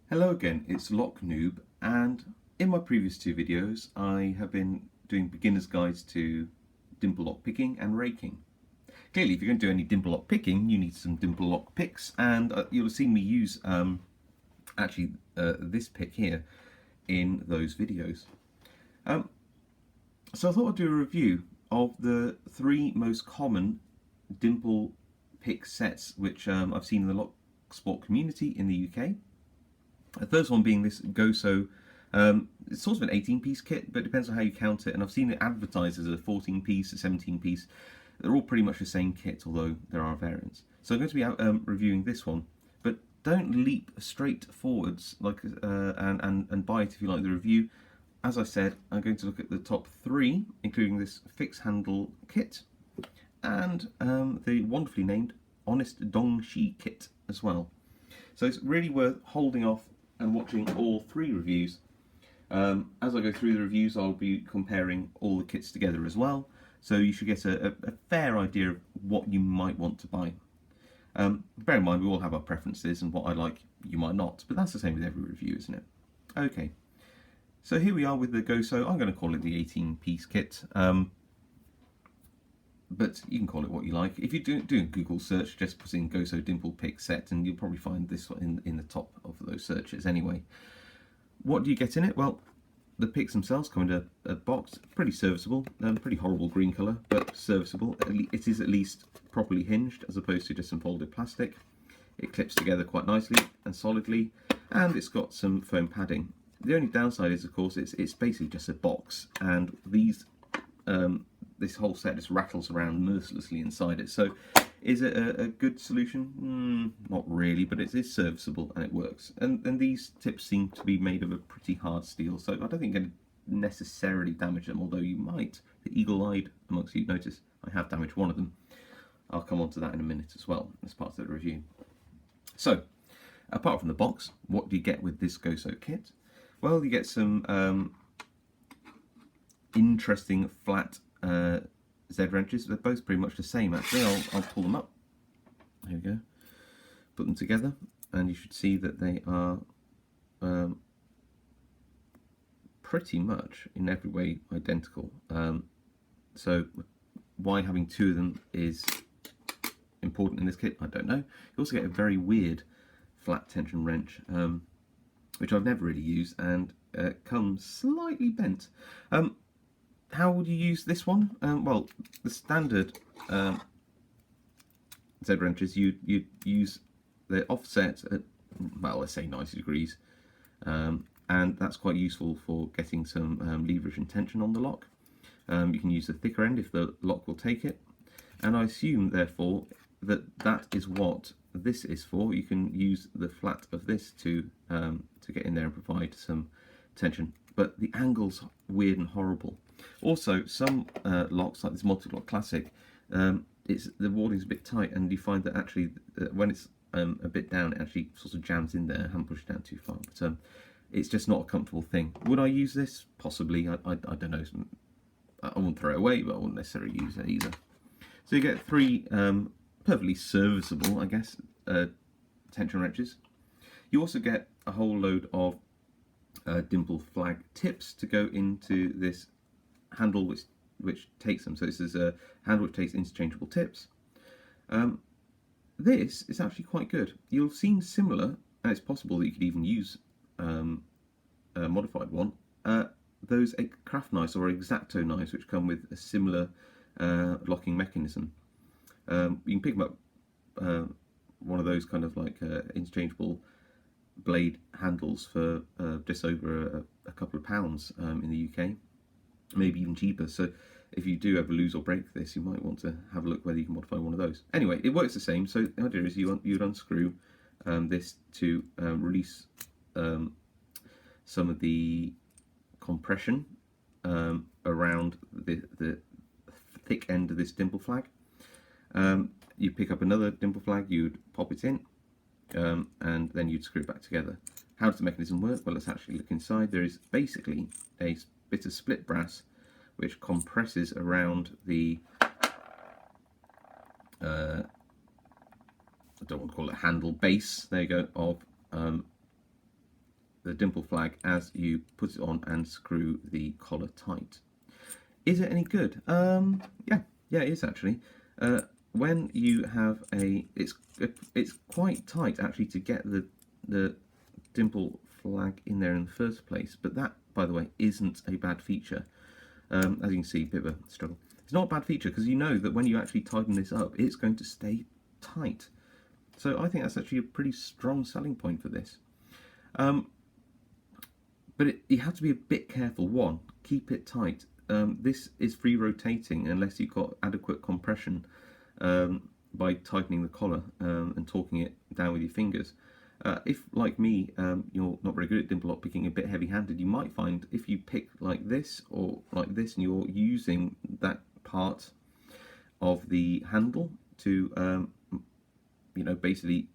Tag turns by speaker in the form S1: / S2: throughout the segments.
S1: Hello again, it's Lock Noob, and in my previous two videos I have been doing beginner's guides to dimple lock picking and raking. Clearly, if you're going to do any dimple lock picking, you need some dimple lock picks, and you'll have seen me use this pick here in those videos. So I thought I'd do a review of the three most common dimple pick sets which I've seen in the lock sport community in the UK. The first one being this GOSO. It's sort of an 18-piece kit, but it depends on how you count it. And I've seen it advertised as a 14-piece, a 17-piece. They're all pretty much the same kit, although there are variants. So I'm going to be reviewing this one, but don't leap straight forwards and buy it if you like the review. As I said, I'm going to look at the top three, including this fixed handle kit and the wonderfully named Honest Dong Shi kit as well. So it's really worth holding off and watching all three reviews. As I go through the reviews, I'll be comparing all the kits together as well, so you should get a fair idea of what you might want to buy. Bear in mind, we all have our preferences, and what I like, you might not, but that's the same with every review, isn't it? Okay, so here we are with the GOSO. I'm going to call it the 18-piece kit, but you can call it what you like. If you do a Google search, just put in GOSO dimple pick set, and you'll probably find this one in the top of those searches anyway. What do you get in it? Well, the picks themselves come in a box, pretty serviceable, pretty horrible green colour, but serviceable. It is at least properly hinged as opposed to just some folded plastic. It clips together quite nicely and solidly, and it's got some foam padding. The only downside is, of course, it's basically just a box, and this whole set just rattles around mercilessly inside it. So is it a good solution? Not really, but it is serviceable and it works. And these tips seem to be made of a pretty hard steel, so I don't think you're going to necessarily damage them, although you might. The eagle-eyed amongst you notice I have damaged one of them. I'll come on to that in a minute as well as part of the review. So, apart from the box, what do you get with this GOSO kit? Well, you get some interesting flat Z wrenches. They're both pretty much the same actually. I'll pull them up. There we go. Put them together and you should see that they are pretty much in every way identical. So why having two of them is important in this kit, I don't know. You also get a very weird flat tension wrench, which I've never really used, and comes slightly bent. How would you use this one? Well, the standard Z wrenches, you'd use the offset at, well, let's say 90 degrees, and that's quite useful for getting some leverage and tension on the lock. You can use the thicker end if the lock will take it, and I assume therefore that is what this is for. You can use the flat of this to get in there and provide some tension, but the angle's weird and horrible. Also, some locks, like this Multi-Lock Classic, the warding's a bit tight, and you find that actually when it's a bit down, it actually sort of jams in there. I haven't pushed it down too far, but it's just not a comfortable thing. Would I use this? Possibly. I don't know. I wouldn't throw it away, but I wouldn't necessarily use it either. So you get three perfectly serviceable, I guess, tension wrenches. You also get a whole load of dimple flag tips to go into this handle which takes them. So this is a handle which takes interchangeable tips. This is actually quite good. You'll see similar, and it's possible that you could even use a modified one, those craft knives or X-Acto knives which come with a similar locking mechanism. You can pick them up, one of those kind of like interchangeable blade handles for just over a couple of pounds in the UK, maybe even cheaper. So if you do ever lose or break this, you might want to have a look whether you can modify one of those. Anyway, it works the same. So the idea is you'd unscrew this to release some of the compression around the thick end of this dimple flag. You pick up another dimple flag, you'd pop it in, and then you'd screw it back together. How does the mechanism work? Well, let's actually look inside. There is basically a bit of split brass which compresses around the I don't want to call it handle base, there you go, of the dimple flag as you put it on and screw the collar tight. Is it any good? Yeah, it is actually. When you have it's quite tight actually to get the dimple flag in there in the first place. But that, by the way, isn't a bad feature. As you can see, a bit of a struggle. It's not a bad feature because you know that when you actually tighten this up, it's going to stay tight. So I think that's actually a pretty strong selling point for this. But you have to be a bit careful. One, keep it tight. This is free rotating unless you've got adequate compression by tightening the collar and torquing it down with your fingers. If, like me, you're not very good at dimple lock picking, a bit heavy-handed, you might find if you pick like this or like this and you're using that part of the handle to you know, basically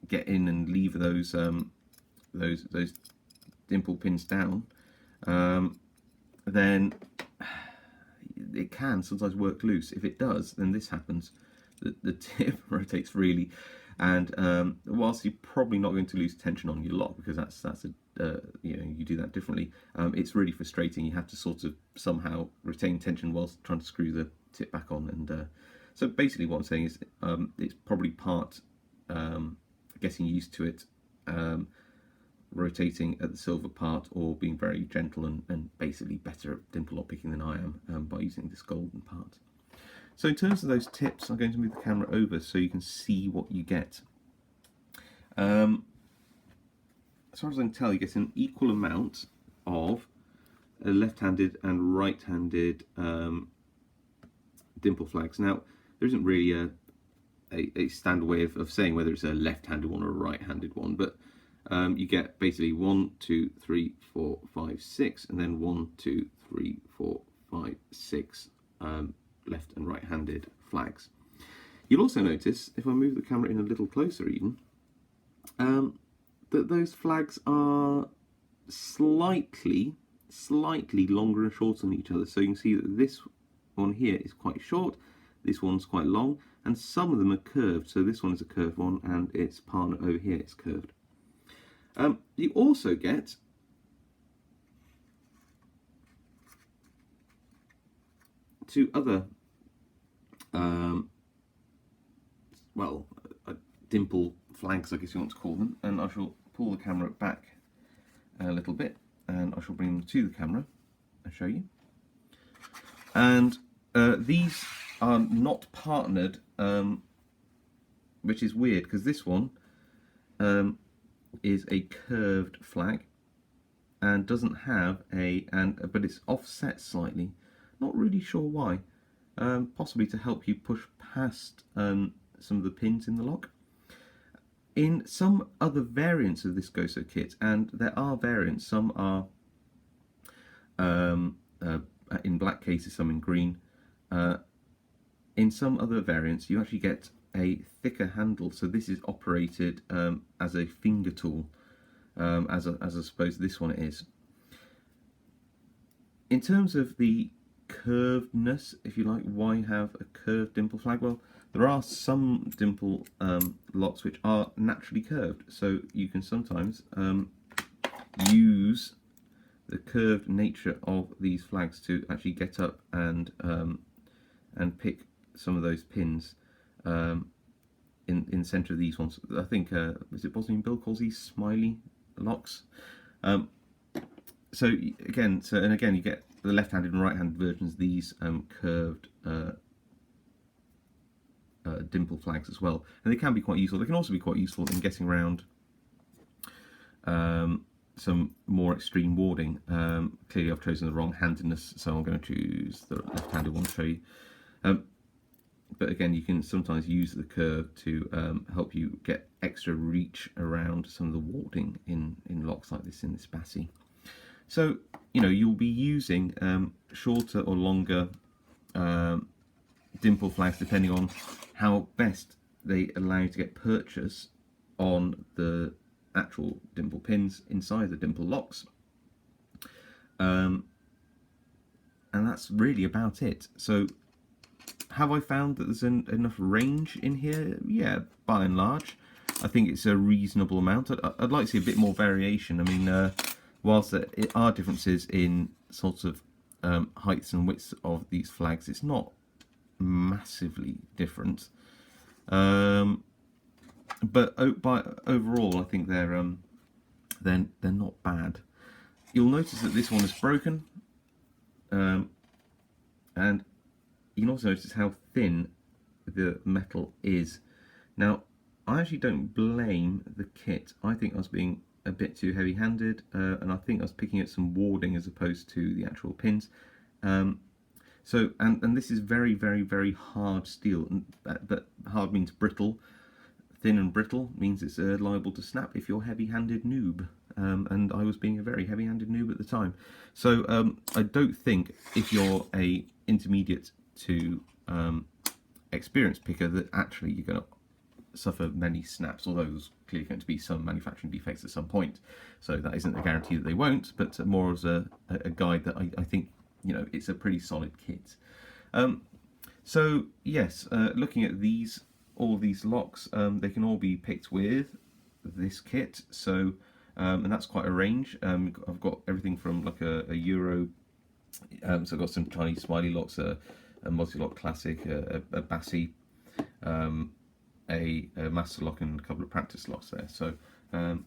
S1: get in and lever those dimple pins down, then it can sometimes work loose. If it does, then this happens. The tip rotates freely, and whilst you're probably not going to lose tension on your lock because that's a you know, you do that differently. It's really frustrating. You have to sort of somehow retain tension whilst trying to screw the tip back on, and so basically what I'm saying is it's probably part getting used to it, rotating at the silver part, or being very gentle and basically better at dimple lock picking than I am by using this golden part. So in terms of those tips, I'm going to move the camera over so you can see what you get. As far as I can tell, you get an equal amount of left-handed and right-handed dimple flags. Now, there isn't really a standard way of saying whether it's a left-handed one or a right-handed one, but you get basically 1, 2, 3, 4, 5, 6, and then 1, 2, 3, 4, 5, 6 left and right-handed flags. You'll also notice, if I move the camera in a little closer even, that those flags are slightly longer and shorter than each other. So you can see that this one here is quite short, this one's quite long, and some of them are curved. So this one is a curved one, and its partner over here is curved. You also get two other dimple flags, I guess you want to call them, and I shall pull the camera back a little bit and I shall bring them to the camera and show you. And these are not partnered, which is weird because this one is a curved flag and doesn't have but it's offset slightly. Not really sure why. Possibly to help you push past some of the pins in the lock. In some other variants of this GOSO kit, and there are variants, some are in black cases, some in green. In some other variants, you actually get a thicker handle, so this is operated as a finger tool, as I suppose this one is. In terms of the curvedness, if you like, why have a curved dimple flag? Well, there are some dimple locks which are naturally curved, so you can sometimes use the curved nature of these flags to actually get up and pick some of those pins in the centre of these ones. I think is it Bosnianbill calls these smiley locks. So again, you get the left-handed and right-handed versions of these curved dimple flags as well, and they can be quite useful. They can also be quite useful in getting around some more extreme warding. Clearly I've chosen the wrong handedness, so I'm going to choose the left-handed one to show you. But again, you can sometimes use the curve to help you get extra reach around some of the warding in locks like this, in this Bassi. So, you know, you'll be using shorter or longer dimple flags depending on how best they allow you to get purchase on the actual dimple pins inside the dimple locks. And that's really about it. So, have I found that there's enough range in here? Yeah, by and large. I think it's a reasonable amount. I'd like to see a bit more variation. I mean, whilst there are differences in sort of heights and widths of these flags, it's not massively different. But overall, I think they're not bad. You'll notice that this one is broken, and you can also notice how thin the metal is. Now, I actually don't blame the kit. I think I was being a bit too heavy-handed, and I think I was picking at some warding as opposed to the actual pins. So, and this is very, very, very hard steel, but hard means brittle. Thin and brittle means it's liable to snap if you're heavy-handed noob. And I was being a very heavy-handed noob at the time. So I don't think if you're a intermediate to experienced picker that actually you're going to suffer many snaps, although there's clearly going to be some manufacturing defects at some point. So that isn't a guarantee that they won't, but more as a guide that I think, you know, it's a pretty solid kit. So yes, looking at all these locks, they can all be picked with this kit. So and that's quite a range. I've got everything from like a Euro, so I've got some Chinese smiley locks, a multi-lock classic, a Bassi, a master lock, and a couple of practice locks there. So and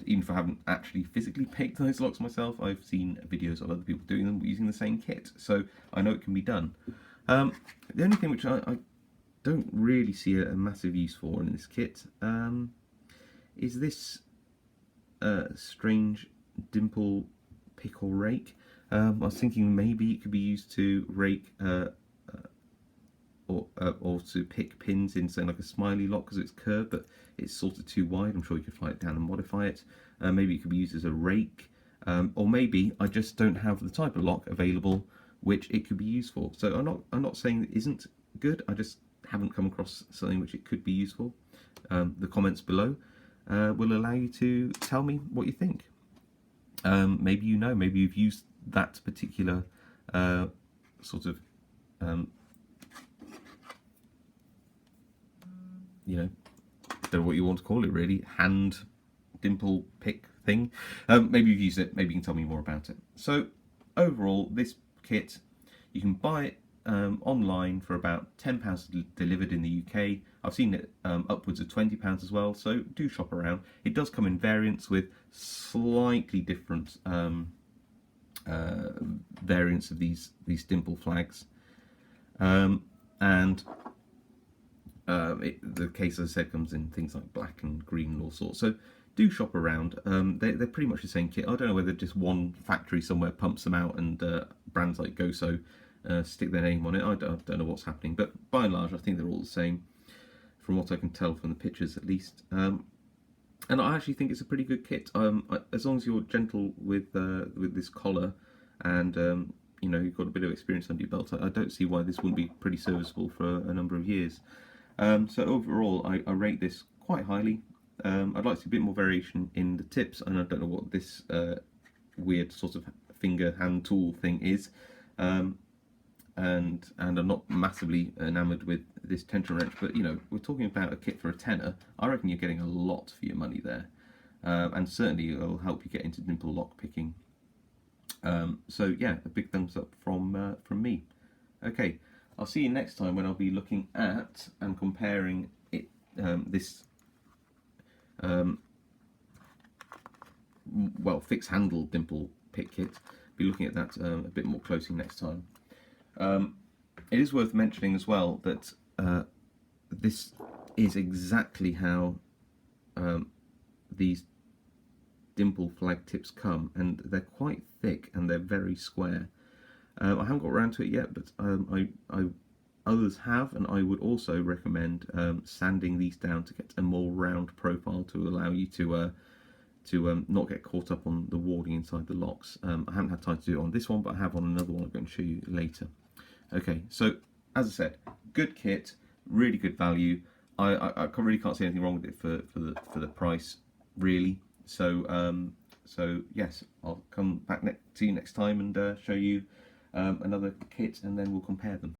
S1: even if I haven't actually physically picked those locks myself, I've seen videos of other people doing them using the same kit, so I know it can be done. The only thing which I don't really see a massive use for in this kit is this strange Dimple Pickle rake. I was thinking maybe it could be used to rake or to pick pins in, say, like a smiley lock because it's curved, but it's sort of too wide. I'm sure you could fly it down and modify it. Maybe it could be used as a rake, or maybe I just don't have the type of lock available which it could be used for. So I'm not saying it isn't good. I just haven't come across something which it could be used for. The comments below will allow you to tell me what you think. Maybe you know, maybe you've used that particular sort of you know, don't know what you want to call it really, hand dimple pick thing. Maybe you've used it, maybe you can tell me more about it. So overall, this kit, you can buy it online for about £10 delivered in the UK. I've seen it upwards of £20 as well, so do shop around. It does come in variants with slightly different variants of these dimple flags, and the case, as I said, comes in things like black and green and all sorts. So do shop around. They're pretty much the same kit. I don't know whether just one factory somewhere pumps them out and brands like GOSO stick their name on it. I don't know what's happening, but by and large I think they're all the same from what I can tell from the pictures at least. And I actually think it's a pretty good kit. As long as you're gentle with this collar and you know, you've got a bit of experience under your belt, I don't see why this wouldn't be pretty serviceable for a number of years. So overall, I rate this quite highly. I'd like to see a bit more variation in the tips, and I don't know what this weird sort of finger hand tool thing is. And I'm not massively enamoured with this tension wrench, but you know, we're talking about a kit for a tenner. I reckon you're getting a lot for your money there, and certainly it'll help you get into dimple lock picking. So yeah, a big thumbs up from me. Okay, I'll see you next time when I'll be looking at and comparing it, this well, fixed handle dimple pick kit. Be looking at that a bit more closely next time. It is worth mentioning as well that this is exactly how these dimple flag tips come, and they're quite thick and they're very square. I haven't got around to it yet, but others have, and I would also recommend sanding these down to get a more round profile to allow you to not get caught up on the warding inside the locks. I haven't had time to do it on this one, but I have on another one I'm going to show you later. Okay, so as I said, good kit, really good value. I really can't see anything wrong with it for the price, really. So so yes, I'll come back to you next time and show you another kit, and then we'll compare them.